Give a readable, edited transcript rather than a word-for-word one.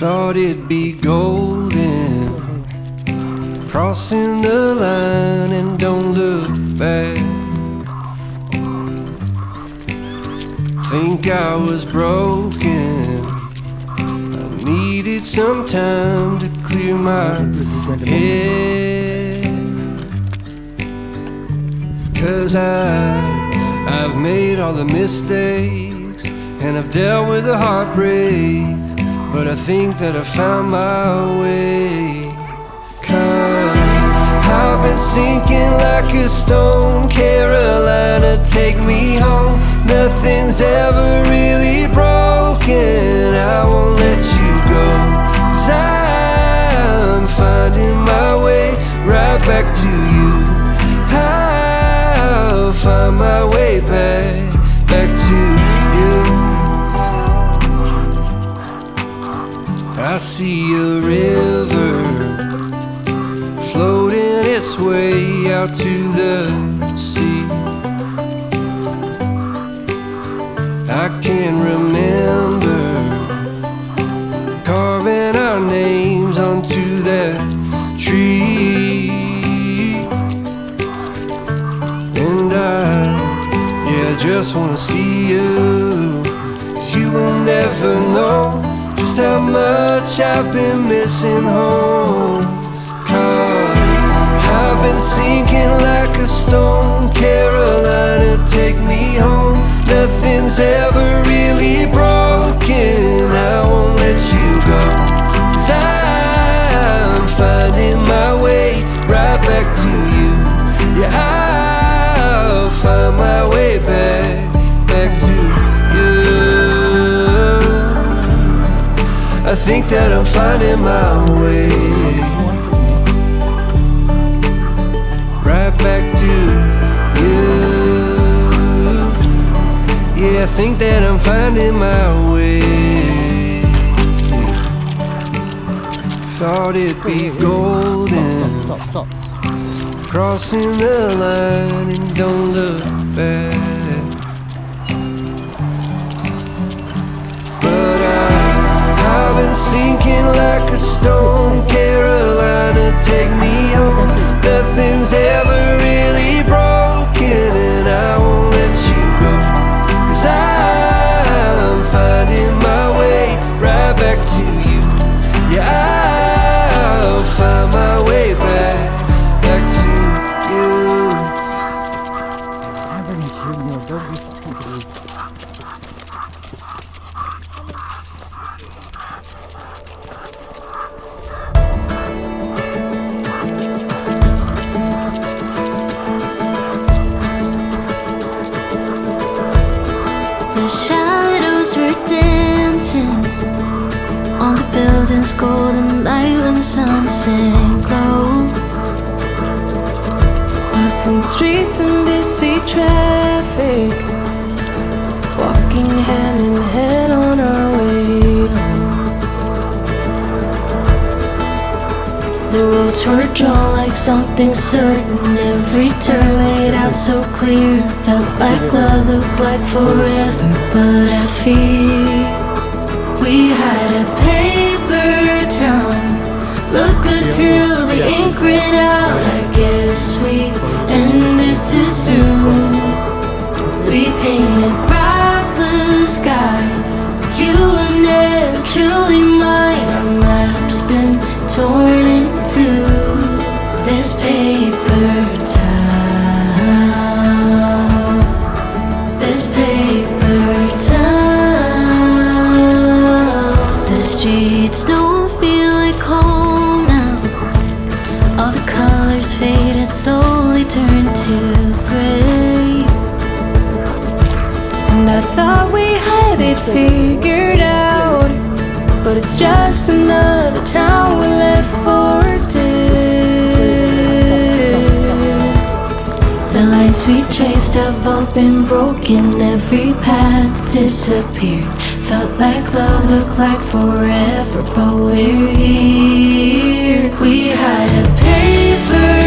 Thought it'd be golden, crossing the line and don't look back. Think I was broken, I needed some time to clear my head. 'Cause I've made all the mistakes and I've dealt with the heartbreaks, but I think that I found my way. 'Cause I've been sinking like a stone. Carolina, take me home. Nothing's ever really broken. I won't let you go. 'Cause I'm finding my way right back to you. I'll find my way back to you. I see a river floating its way out to the sea. I can remember carving our names onto that tree. And I just wanna see you, 'cause you will never know just how much I've been missing home. 'Cause I've been sinking like a stone. Carolina, take me home. Nothing's ever really broken. I won't let you go. 'Cause I'm finding my way right back to you. Yeah, I'll find my way back to you. I think that I'm finding my way right back to you. Yeah, I think that I'm finding my way. Thought it'd be golden, crossing the line and don't look back. But I've been sinking like a stone. Carolina, take me home. Nothing's ever really broken, and I won't let you go. 'Cause I'm finding my way right back to you. Yeah, I'll find my way back to you. The shadows were dancing on the building's golden light when the sun sank low. Bustling streets and busy traffic, walking hand in hand on our way home. The roads were drawn like something certain. Every turn laid out so clear. Felt like love, looked like forever, but I fear we had a paper town. Look good till the ink ran out. I guess we ended too soon. We painted bright blue skies. You were never truly mine. Our map's been torn in two. This paper town, this paper town. The streets don't feel like home now. All the colors faded, slowly turned to gray. And I thought we had it figured out, but it's just another town we left for dead. The lines we traced have all been broken. Every path disappeared. Felt like love, looked like forever, but we're here. We had a paper